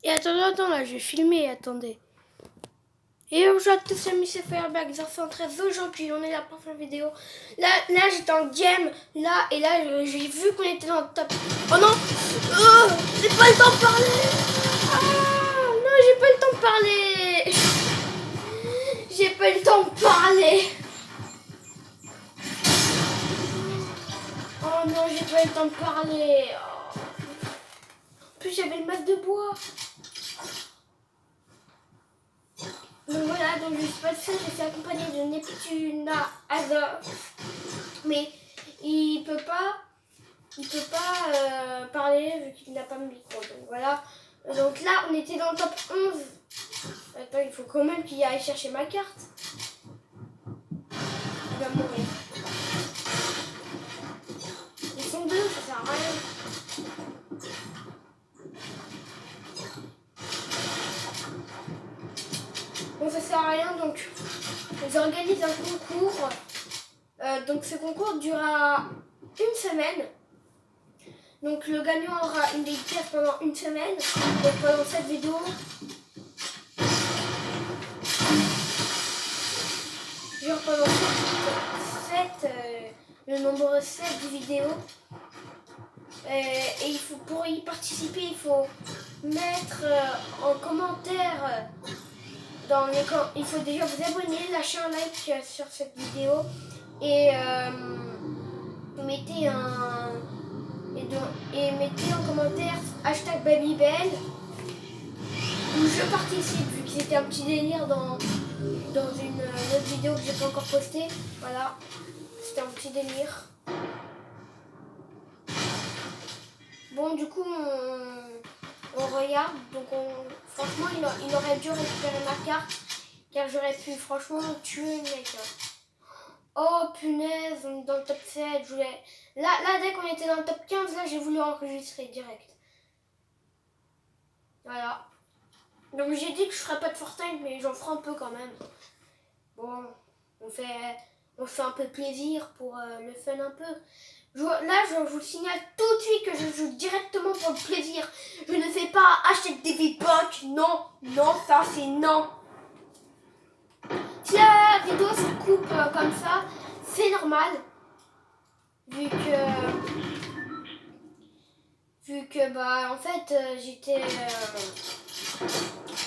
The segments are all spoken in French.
Et attends, là, je vais filmer, attendez. Et bonjour à tous, c'est Michel Fireberg 013. Aujourd'hui, on est là pour faire une vidéo. Là j'étais en game, là, et là, j'ai vu qu'on était dans le top. Oh non, j'ai pas le temps de parler. Ah, non, j'ai pas le temps de parler. J'ai pas le temps de parler. Oh non, j'ai pas le temps de parler. Oh. En plus, j'avais le masque de bois. Donc voilà, donc je suis pas seule, je suis accompagnée de Neptuna Azov. Mais il peut pas parler vu qu'il n'a pas de micro. Donc voilà. Donc là, on était dans le top 11. Attends, il faut quand même qu'il aille chercher ma carte. Il va mourir. Ils sont deux, ça sert à rien. Bon, ça sert à rien, donc ils organisent un concours. Donc ce concours durera une semaine. Donc le gagnant aura une dédicace pendant une semaine. Donc pendant cette vidéo, genre pendant le nombre 7 vidéos. Et il faut, pour y participer, il faut mettre en commentaire il faut déjà vous abonner, lâcher un like sur cette vidéo et mettez mettez en commentaire #Babybel où je participe, vu que c'était un petit délire dans une autre vidéo que j'ai pas encore postée. Voilà, c'était un petit délire. Bon, du coup, on regarde. Donc, franchement, il aurait dû récupérer ma carte, car j'aurais pu, franchement, tuer le mec. Oh, punaise, on est dans le top 7. Là, dès qu'on était dans le top 15, là, j'ai voulu enregistrer direct. Voilà. Donc, j'ai dit que je ferais pas de Fortnite, mais j'en ferai un peu quand même. Bon, on fait un peu plaisir pour le fun un peu. Là, je vous signale tout de suite que je joue directement pour le plaisir. Je ne fais pas acheter des V-Bucks. Non, non, ça c'est non. Si la vidéo se coupe comme ça, c'est normal. Vu que bah en fait j'étais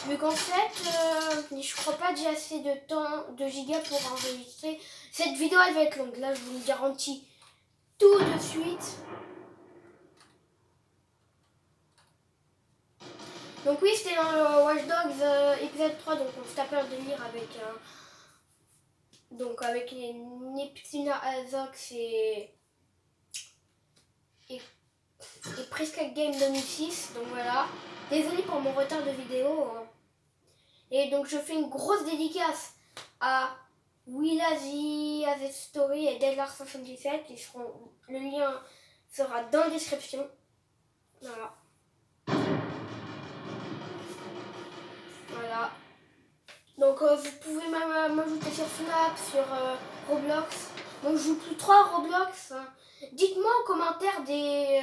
vu qu'en fait je crois pas que j'ai assez de temps de gigas pour enregistrer. Cette vidéo elle va être longue, là je vous le garantis tout de suite. Donc oui, c'était dans le Watch Dogs épisode 3, donc on se tapait un délire avec les Neptuna Azox et Presque Game 2006. Donc voilà. Désolée pour mon retard de vidéo. Hein. Et donc je fais une grosse dédicace à Willazy, AZ Story et Deadlar77. Le lien sera dans la description. Voilà. Voilà. Donc vous pouvez m'ajouter sur Snap, sur Roblox. Bon, je joue plus trop à Roblox. Hein. Dites-moi en commentaire des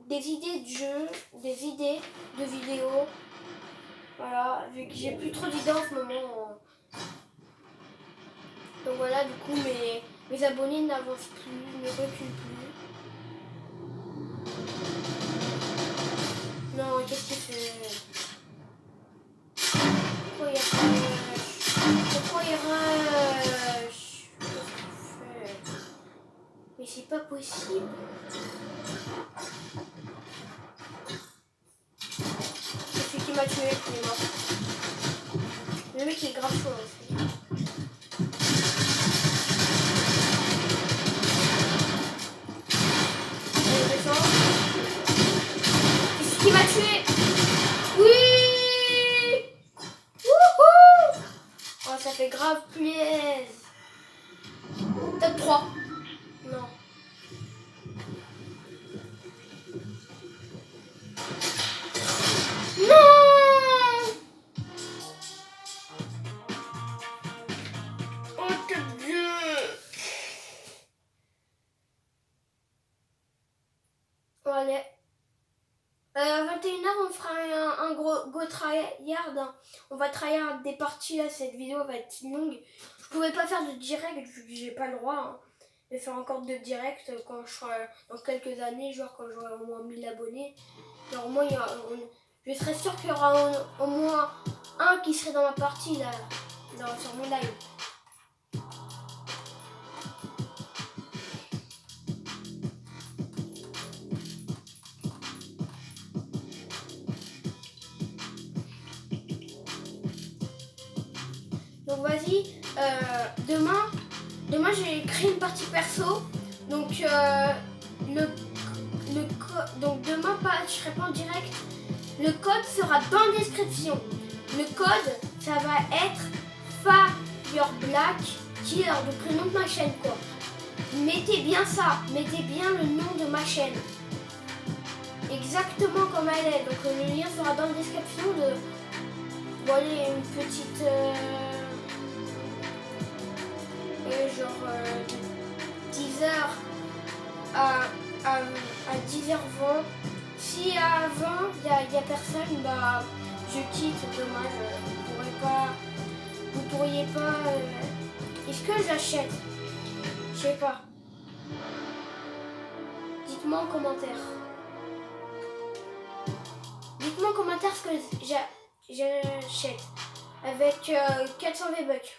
idées de jeux, des idées de vidéos. Voilà, vu que j'ai plus trop d'idées en ce moment. Donc voilà, du coup mes abonnés n'avancent plus, ne reculent plus. Non, qu'est-ce qu'il fait? Pourquoi il rush? Pourquoi il rush? Qu'est-ce qu'il fait? Mais c'est pas possible. C'est celui qui m'a tué, il est mort. Le mec il est grave chaud aussi. Allez, descend. C'est celui qui m'a tué. Oui. Wouhou. Oh, ça fait grave plaisir. Top 3. Non. Non. Oh, top 2. Allez. À 21h, on fera un gros go tryhard. Hein. On va tryhard des parties là. Cette vidéo va être longue. Je pouvais pas faire de direct vu que j'ai pas le droit hein, de faire encore de direct quand je serai dans quelques années, genre quand j'aurai au moins 1000 abonnés. Alors, au moins, je serais sûre qu'il y aura au moins un qui serait dans ma partie là, sur mon live. Donc vas-y, demain j'ai créé une partie perso. Donc donc demain je serai pas en direct. Le code sera dans la description. Le code ça va être FireBlack Killer, donc le nom de ma chaîne quoi. Mettez bien ça, mettez bien le nom de ma chaîne. Exactement comme elle est. Donc le lien sera dans la description de. Voilà une petite. Genre 10h à 10h20. Si avant il y a personne, bah je quitte, dommage. Vous pourriez pas. Est-ce que j'achète? Je sais pas. Dites-moi en commentaire. Dites-moi en commentaire ce que j'achète. Avec 400 V-Bucks.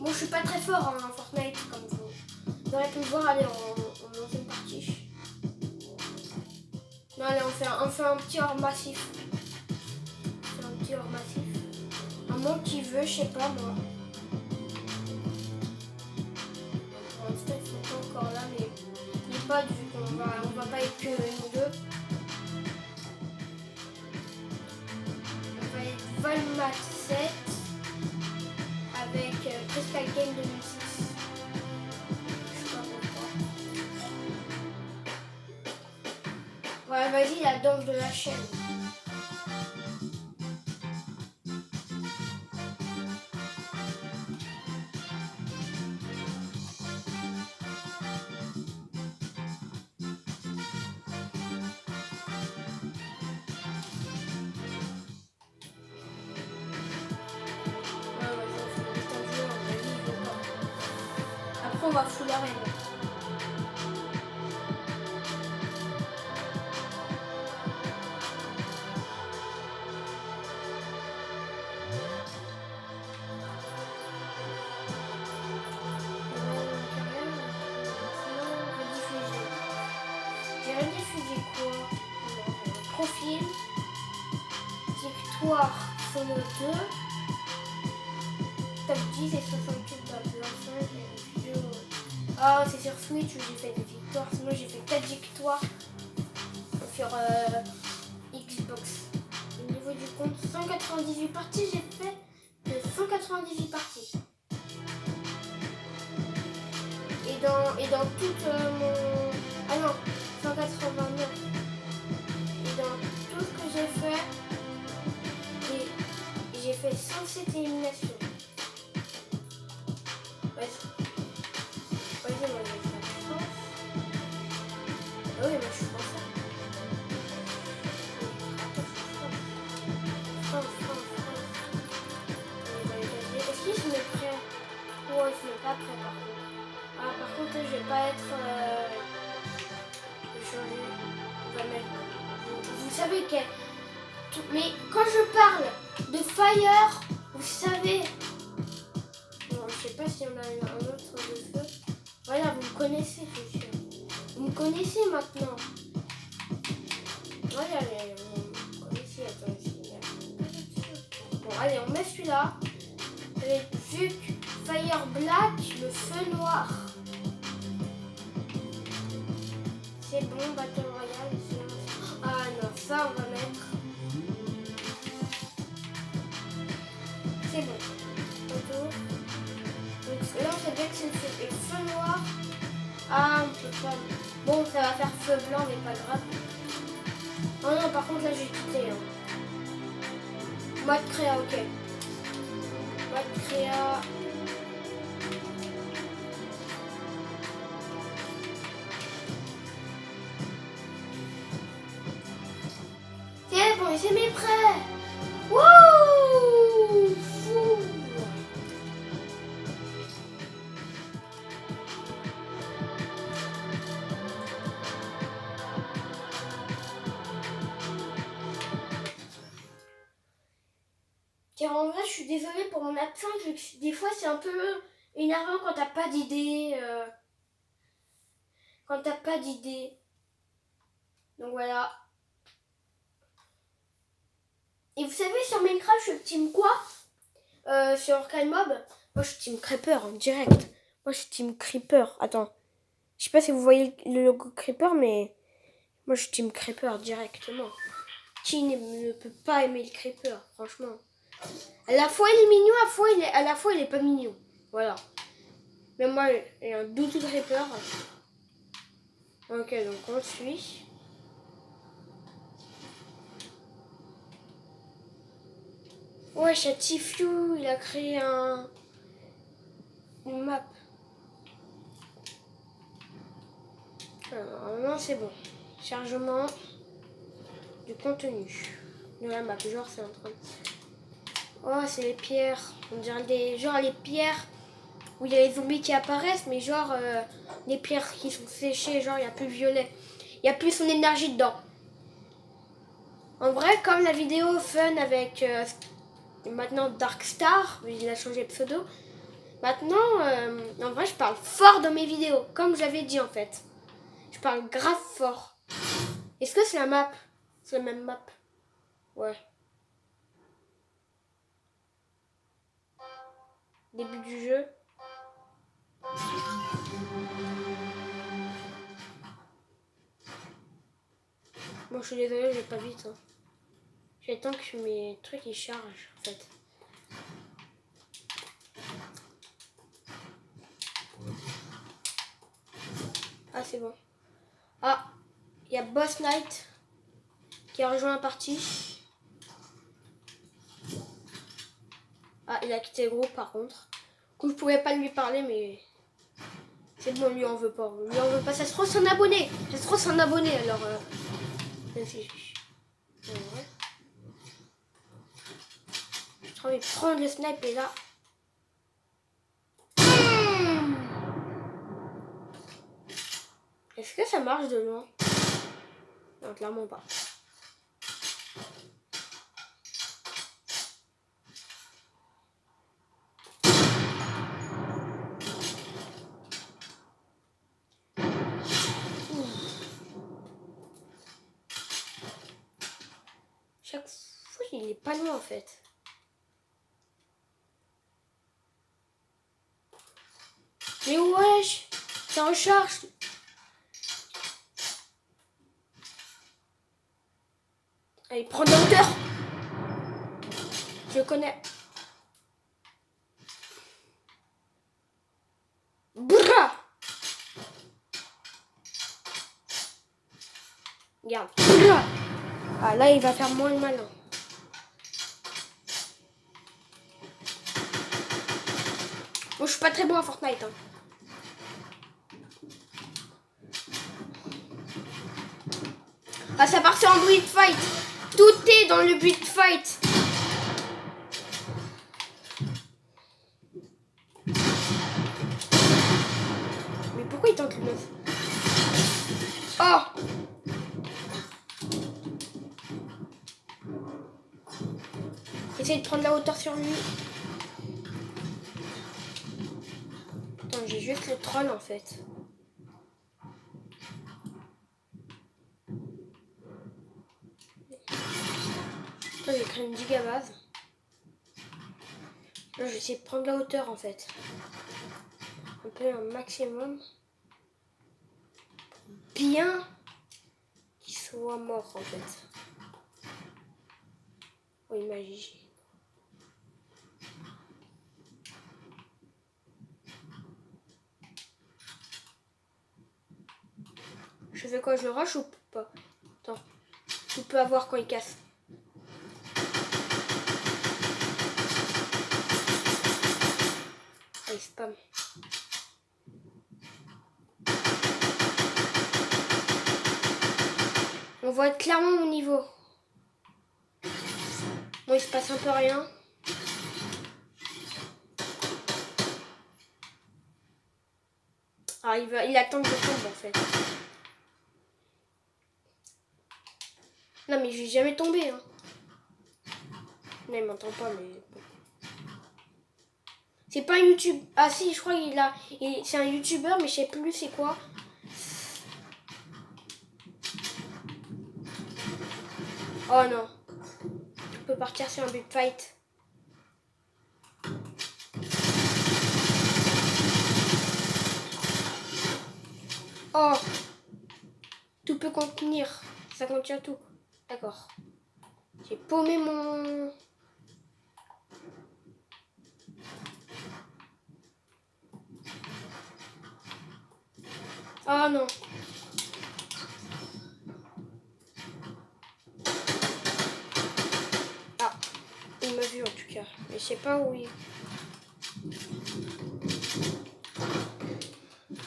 Bon, je suis pas très fort en Fortnite comme vous aurez pu le voir. Allez, on lance une partie. Non, allez, on fait un petit hors massif. Un petit hors massif. Un monde qui veut, je sais pas moi. Pour l'instant, ils sont pas encore là, mais les potes, vu qu'on va pas être que nous deux. On va être Valmat 7. Avec Crystal Game 2006. Je sais pas pourquoi. Ouais, vas-y, la danse de la chaîne. On va foutre la reine. J'ai rediffusé quoi? Profil, victoire, solo 2, top 10 et 68 dans l'ensemble. Ah, c'est sur Switch où j'ai fait des victoires. Sinon, j'ai fait 4 victoires sur Xbox. Au niveau du compte, 198 parties, j'ai fait 198 parties. Et dans toute mon. Ah non, 189. Et dans tout ce que j'ai fait, j'ai fait 107 éliminations. Vas-y, moi je vais faire France. Ah oui, moi je suis français. France. Est-ce qu'il se met prêt? Ouais, il se met pas prêt par contre. Ah, par contre, je vais pas être. On va mettre. Vous savez que. Mais quand je parle de Fire, vous savez. Bon, je sais pas si on a un autre de feu. Voilà, vous me connaissez, je suis sûr. Vous me connaissez maintenant. Voilà, vous me connaissez. Attends, bon, allez, on met celui-là. Avec Vuc, Fire Black, le feu noir. C'est bon, Battle Royale. Ah non, ça on va mettre. C'est bon. Retour. Donc là on sait bien que c'est le feu noir. Ah, on peut pas. Bon, ça va faire feu blanc, mais pas grave. Oh non, par contre là j'ai quitté. Hein. Mode créa, ok. Mode créa. c'est mes prêts. Wouh! Fou. Tiens, en vrai, je suis désolée pour mon absence, vu que des fois c'est un peu énervant quand t'as pas d'idée. Quand t'as pas d'idée. Donc voilà. Et vous savez, sur Minecraft, je suis team quoi? Sur Arcade Mob, moi je suis team Creeper en direct. Moi je suis team Creeper. Attends. Je sais pas si vous voyez le logo Creeper, mais moi je suis team Creeper directement. Qui ne peut pas aimer le Creeper, franchement. À la fois il est mignon, à la fois il est pas mignon. Voilà. Mais moi, j'ai un doudou de Creeper. Ok, donc on suit. Ouais, Chatiflu, il a créé une map. Alors, normalement, c'est bon. Chargement du contenu de la map. Genre, c'est en train de... Oh, c'est les pierres. On dirait genre les pierres où il y a les zombies qui apparaissent, mais genre les pierres qui sont séchées, genre il n'y a plus le violet. Il n'y a plus son énergie dedans. En vrai, comme la vidéo fun avec maintenant Darkstar, il a changé de pseudo. Maintenant, en vrai, je parle fort dans mes vidéos, comme j'avais dit en fait. Je parle grave fort. Est-ce que c'est la map? C'est la même map? Ouais. Début du jeu. Bon, je suis désolée, je vais pas vite. Hein. J'attends que mes trucs ils chargent en fait. Ah, c'est bon. Ah, il y a Boss Knight qui a rejoint la partie. Ah, il a quitté le groupe par contre. Du coup, je pouvais pas lui parler, mais c'est bon, lui en veut pas. Lui en veut pas. Ça se trouve, c'est un abonné. Ça se trouve, c'est un abonné alors. Même si je... Ouais. J'ai trop envie de prendre le snipe et là. Est-ce que ça marche de loin? Non, clairement pas. Chaque fois, il est pas loin en fait. Mais wesh, c'est en charge. Allez, prends de la hauteur. Je le connais. Bra. Regarde. Bra. Ah là, il va faire moins le malin. Bon, je suis pas très bon à Fortnite. Hein. Ah, ça part en bruit de fight. Tout est dans le but de fight. Mais pourquoi il tente le neuf? Oh! Essaye de prendre la hauteur sur lui. Attends, j'ai juste le troll en fait. Attends, j'ai créé une gigabase. Là, je vais essayer de prendre la hauteur en fait. Un peu un maximum. Bien qu'il soit mort en fait. Oui, magie. Je fais quoi? Je le rush ou pas? Attends. Tu peux avoir quand il casse. Ah, il spam. On voit clairement mon niveau. Bon, il se passe un peu rien. Ah, il attend que je tombe en fait. Non mais je vais jamais tomber. Hein. Non, il m'entend pas mais... C'est pas un YouTube. Ah si, je crois c'est un YouTuber mais je sais plus c'est quoi. Oh non. On peut partir sur un big fight. Oh. Tout peut contenir. Ça contient tout. D'accord. J'ai paumé mon... Oh non. Ah. Il m'a vu en tout cas. Mais je sais pas où il...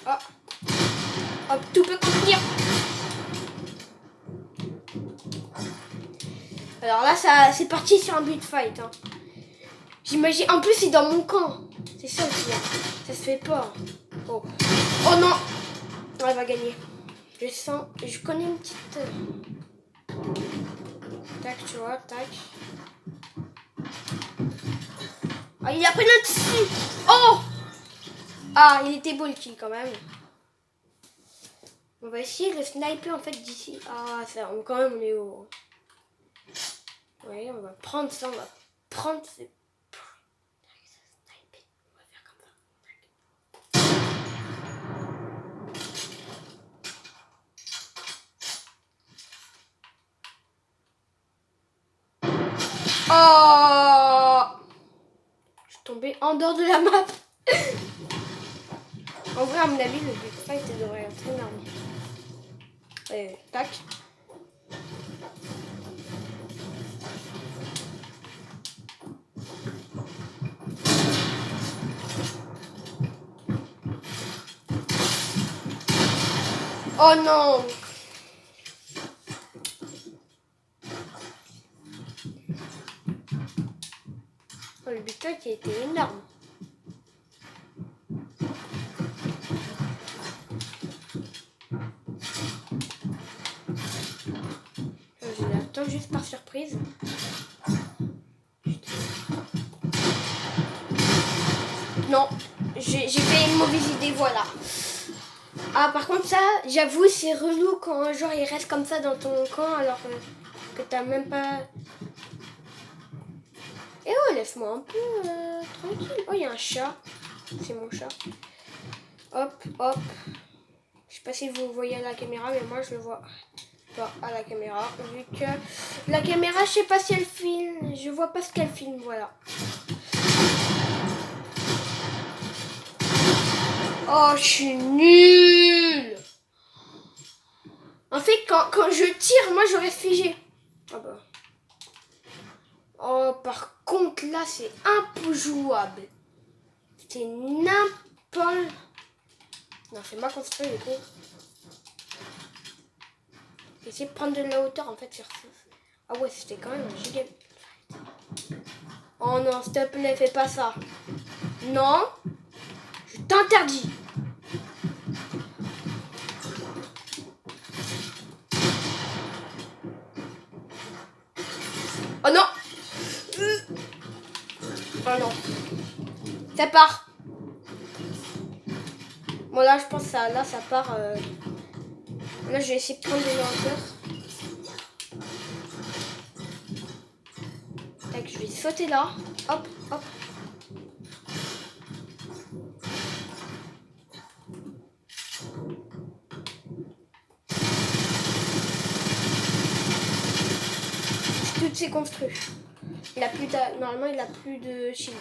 Ah. Hop, tout peut contenir. Alors là, c'est parti sur un but fight. Hein. J'imagine. En plus, c'est dans mon camp. C'est ça aussi. Hein. Ça se fait pas. Oh. Oh non. Elle va gagner. Je sens. Je connais une petite. Tac, tu vois, tac. Ah, il a pris le dessus. Oh. Ah, il était beau le kill quand même. On va essayer de sniper en fait d'ici. Ah, ça, quand même, on est haut. Ouais, on va prendre ça, on va prendre ces... On va faire comme ça. Oh! Je suis tombée en dehors de la map. En vrai, à mon avis, le big fight devrait être énorme. Et tac. Oh non! Oh, le big fight il était énorme. Je l'attends juste par surprise. Non, j'ai fait une mauvaise idée, voilà. Ah, par contre, ça, j'avoue, c'est relou quand un joueur il reste comme ça dans ton camp alors que t'as même pas. Eh oh, laisse-moi un peu tranquille. Oh, il y a un chat. C'est mon chat. Hop, hop. Je sais pas si vous voyez à la caméra, mais moi je le vois pas à la caméra. Vu que la caméra, je sais pas si elle filme. Je vois pas ce qu'elle filme, voilà. Oh, je suis nulle. En fait, quand je tire, moi, je reste figé. Ah bah. Oh, par contre, là, c'est un peu jouable. C'est n'importe... Non, c'est mal construit, du coup. Essayer de prendre de la hauteur, en fait, sur ça. Ah ouais, c'était quand même un giga... Oh non, s'il te plaît, fais pas ça. Non. Je t'interdis. Oh non. Oh non. Ça part. Bon là je pense que ça part. Là je vais essayer de prendre de la hauteur. Tac, je vais sauter là. Hop, hop. Tout s'est construit. Il a plus de... Normalement il a plus de shield.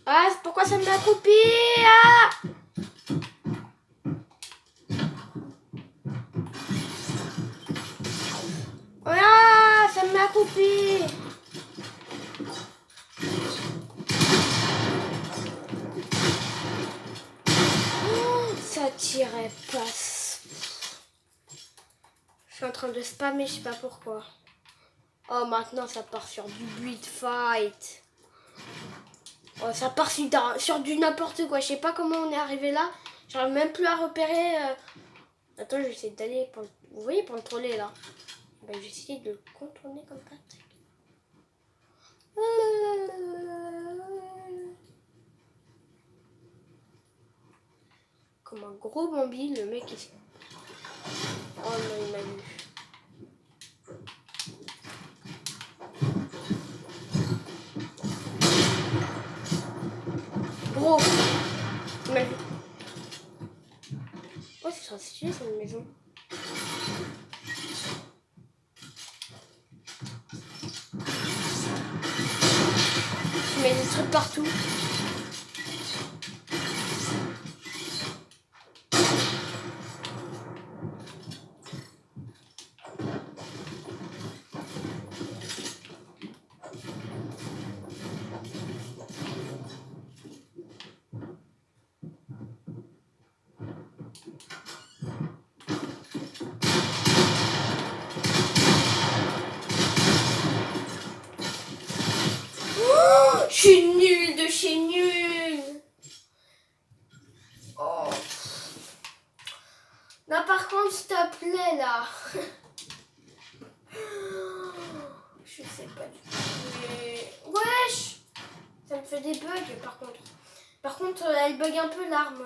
Ah, pourquoi ça m'a coupé? Ah! Voilà, ça m'a coupé. Oh, ça tirait pas. suis en train de spammer, je sais pas pourquoi. Oh, maintenant ça part sur du build fight. Oh, ça part sur du n'importe quoi. Je sais pas comment on est arrivé là. J'arrive même plus à repérer. Attends, je vais essayer d'aller pour... Vous voyez, pour le troller là. Ben, je vais essayer de le contourner comme ça. Comme un gros Bambi, le mec est... Oh non, il m'a vu. Gros, il m'a vu. Oh, c'est trop stylé cette maison. Je mets des trucs partout. Je suis nulle de chez nul. Oh. Là par contre, s'il te plaît là. Je sais pas du tout. Mais... Wesh. Ça me fait des bugs par contre. Par contre, elle bug un peu l'arme.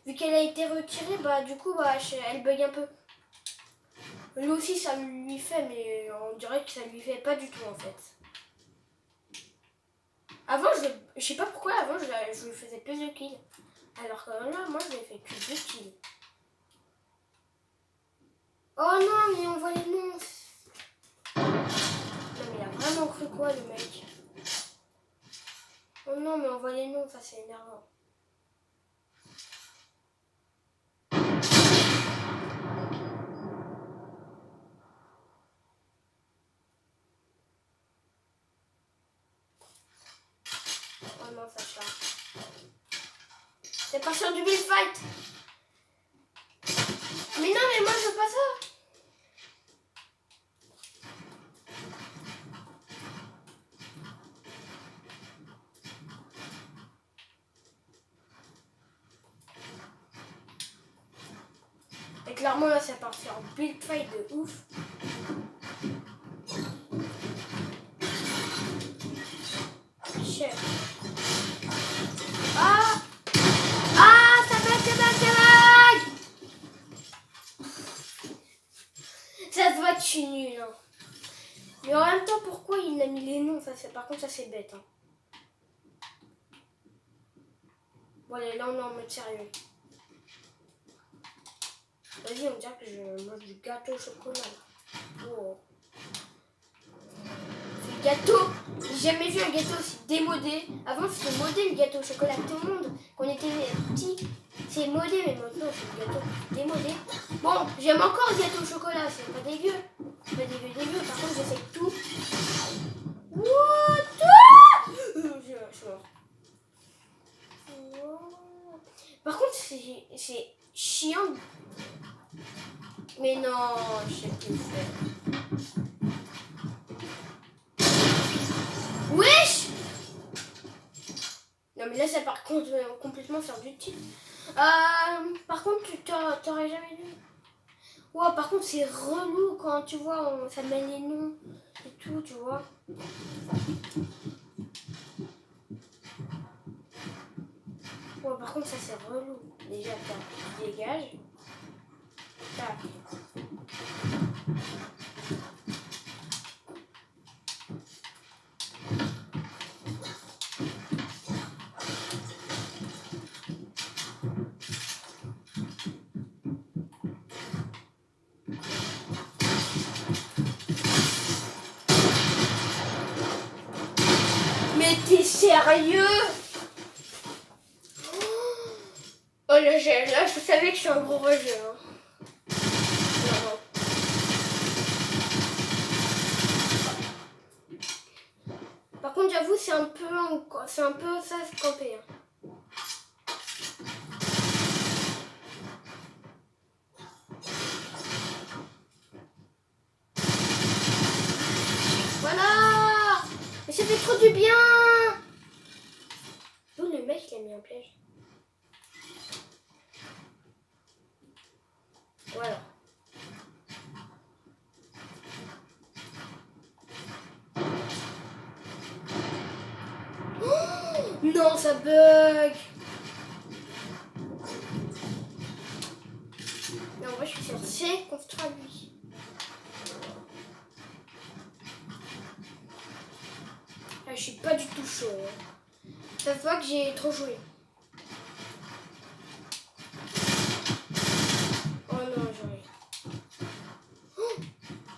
Vu qu'elle a été retirée, bah du coup, bah, elle bug un peu. Lui aussi, ça lui fait, mais on dirait que ça lui fait pas du tout en fait. Avant, je sais pas pourquoi, avant, je lui faisais plus de kills. Alors que là, moi, je lui ai fait que 2 kills. Oh non, mais on voit les noms. Non, mais il a vraiment cru quoi, le mec? Oh non, mais on voit les noms, ça c'est énervant. Oh non, ça charge. C'est pas sur du build fight. Mais non, mais moi, je veux pas ça. Et clairement, là, ça part sur build fight de ouf. Chef. Ah! Ah! Ça bug, ça bug, ça bug! Ça se voit que je suis nulle. Hein. Mais en même temps, pourquoi il a mis les noms? Ça, par contre, ça, c'est bête. Hein. Bon, allez, là, on est en mode sérieux. Vas-y, on dirait que je mange du gâteau au chocolat. Oh. Le gâteau, j'ai jamais vu un gâteau aussi démodé. Avant, c'était modé le gâteau au chocolat. Tout le monde, quand on était petit, c'est modé, mais maintenant, c'est le gâteau démodé. Bon, j'aime encore le gâteau au chocolat, c'est pas dégueu. C'est pas dégueu. Par contre, j'essaie tout. What? Je suis mort. Par contre, c'est chiant. Mais non, je sais plus faire. Wesh! Non mais là ça part complètement sur du titre. Par contre tu t'aurais jamais vu. Ouais, par contre c'est relou quand tu vois ça met les noms et tout, tu vois. Ouais, par contre ça c'est relou. Déjà tu dégages. Tac. Mais t'es sérieux? Oh là, je savais que je suis un gros rageux. Hein. Par contre, j'avoue, c'est un peu ça se camper. Hein. Voilà. Mais ça fait trop du bien. D'où le mec il a mis un piège. Voilà. Oh non, ça bug. Non, moi je suis censée construire lui. Ah, je suis pas du tout chaud. Hein. Ça se voit que j'ai trop joué. Oh non, j'arrive. Oh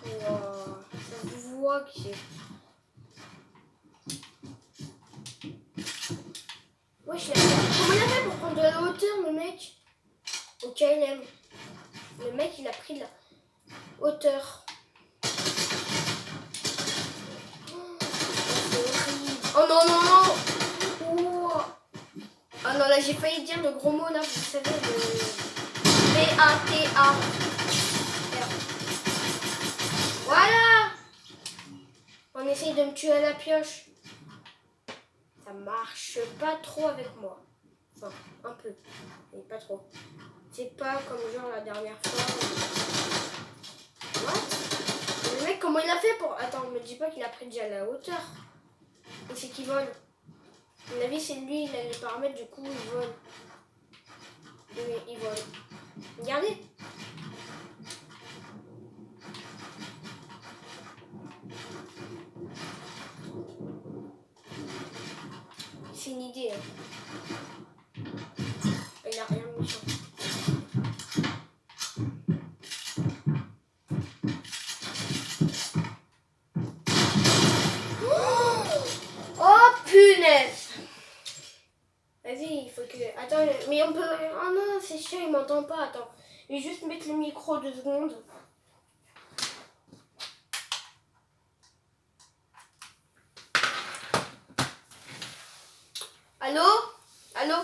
wow. Ça se voit que j'ai... Wesh, comment il a fait pour prendre de la hauteur, le mec? Au KLM. Le mec, il a pris de la hauteur. Oh non, non, non. Oh. Ah non, là, j'ai failli dire le gros mot, là, vous savez, le B-A-T-A. Voilà. On essaye de me tuer à la pioche. Ça marche pas trop avec moi. Enfin, un peu, mais pas trop. C'est pas comme genre la dernière fois. What? Le mec, comment il a fait pour... Attends, me dis pas qu'il a pris déjà la hauteur. Et c'est qu'il vole. À mon avis, c'est lui, il a les paramètres, du coup, il vole. Il vole. Regardez. C'est une idée. Hein. Il a rien de méchant. Oh punaise! Vas-y, il faut que... Attends, mais on peut... Oh non, c'est chiant, il m'entend pas. Attends, je vais juste mettre le micro 2 secondes. Allô? Allô?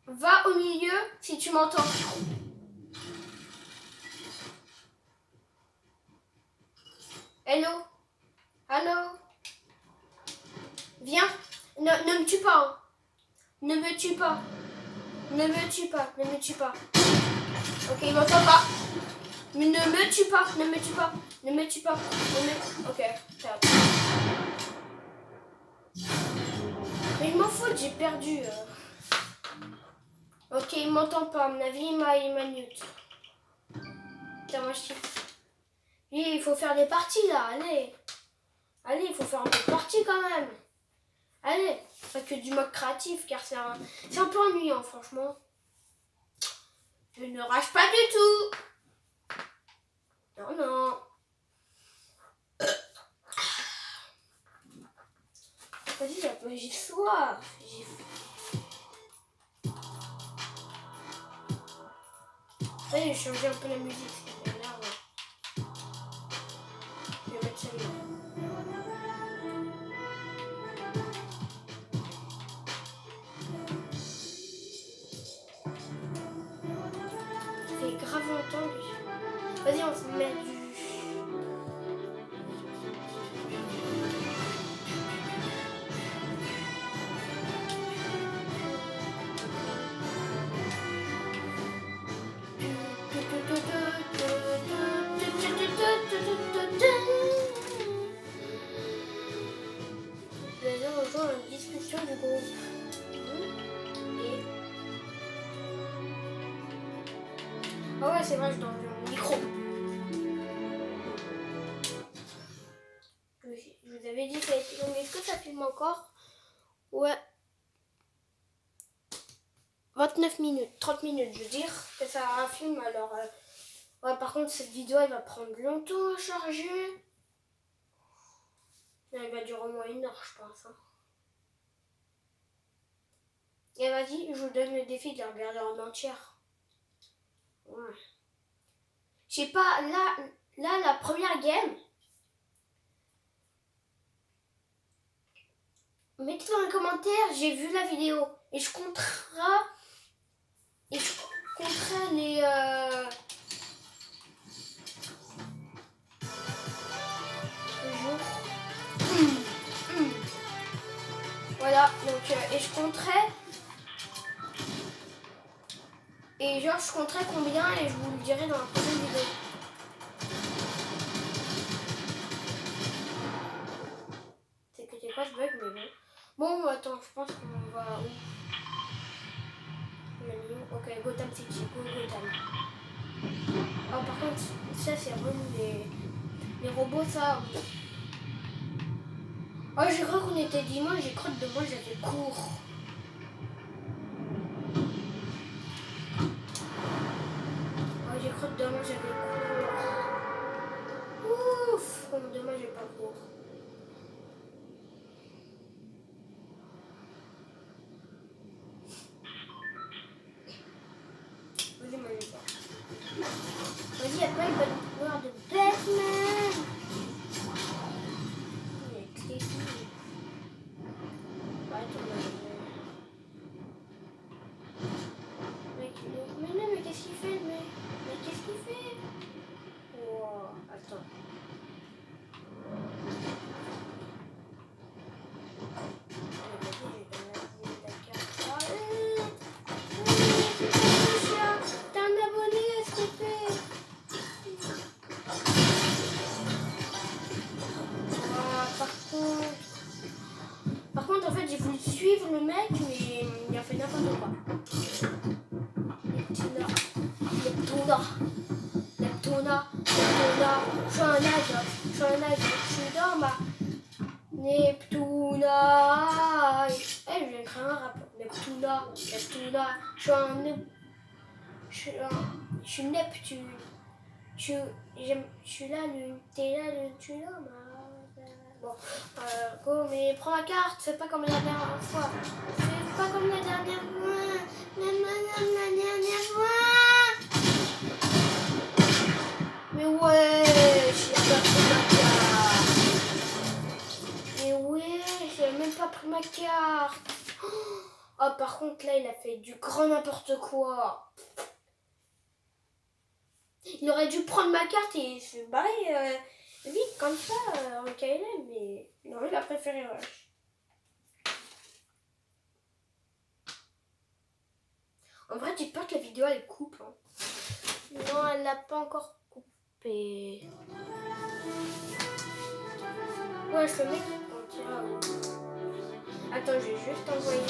Va au milieu si tu m'entends. Hello? Allô? Viens. Ne me tue pas. Hein. Ne me tue pas. Ne me tue pas. Ne me tue pas. Ok, il m'entend pas. Mais ne me tue pas. Ne me tue pas. Ne me tue pas. Ok. Mais je m'en fous, j'ai perdu. Ok, il m'entend pas. À mon avis, il m'a mute. Putain, moi je lui, il faut faire des parties là. Allez. Allez, il faut faire un peu de parties quand même. Allez, pas que du mode créatif car c'est un peu ennuyant franchement. Je ne rage pas du tout. Non, non. Vas-y, j'ai soif. Allez, j'ai changé un peu la musique. Je vais mettre celle-là. Ça fait grave longtemps que... Vas-y, on se met du... Une discussion du groupe. Et... Ah ouais, c'est vrai, je dois enlever mon micro. Je vous avais dit que ça a été long. Est-ce que ça filme encore? Ouais. 29 minutes, 30 minutes, je veux dire que ça filme. Alors, ouais, par contre, cette vidéo, elle va prendre longtemps à charger. Elle va durer au moins 1 heure, je pense. Hein. Et vas-y, je vous donne le défi de la regarder en entière. Ouais. Je sais pas, là, la première game. Mettez dans les commentaires, j'ai vu la vidéo. Et je compterai les... Voilà, donc, et je compterai. Et genre, je compterai combien et je vous le dirai dans la prochaine vidéo. C'est quoi ce bug, mais bon. Bon, attends, je pense qu'on va où? On a mis où? Ok, Gotham City, go Gotham. Oh, par contre, ça c'est vraiment les robots, ça. Oh, j'ai cru qu'on était dimanche, j'ai cru que demain j'avais cours. Oh, j'ai cru que demain j'avais cours. Ouf, bon, demain j'ai pas cours. Vas-y, moi j'ai pas. Vas-y, y'a pas le bon pouvoir de Batman. Il est clé. Mais non, mais qu'est-ce qu'il fait, mais qu'est-ce qu'il fait? Wow, attends. T'es un abonné, s'il te plaît. Par contre, en fait, j'ai voulu suivre le mec, mais il a fait n'importe quoi. Neptuna, je suis un nage, je suis dans ma Neptuna. Eh, je vais créer un rap. Neptuna, je suis Neptune. Je suis la lune, t'es la lune, tu es la ma. Bon, go, mais prends la carte, fais pas comme la dernière fois. Fais pas comme la dernière fois. La dernière fois. Mais ouais, j'ai pas pris ma carte. Mais ouais, j'ai même pas pris ma carte. Oh, par contre, là, il a fait du grand n'importe quoi. Il aurait dû prendre ma carte et se barrer vite comme ça en KLM, mais non, il a préféré rush. En vrai, j'ai peur que la vidéo elle coupe. Hein. Non, elle l'a pas encore coupé. Ouais, je le mec. Attends, je vais juste envoyer.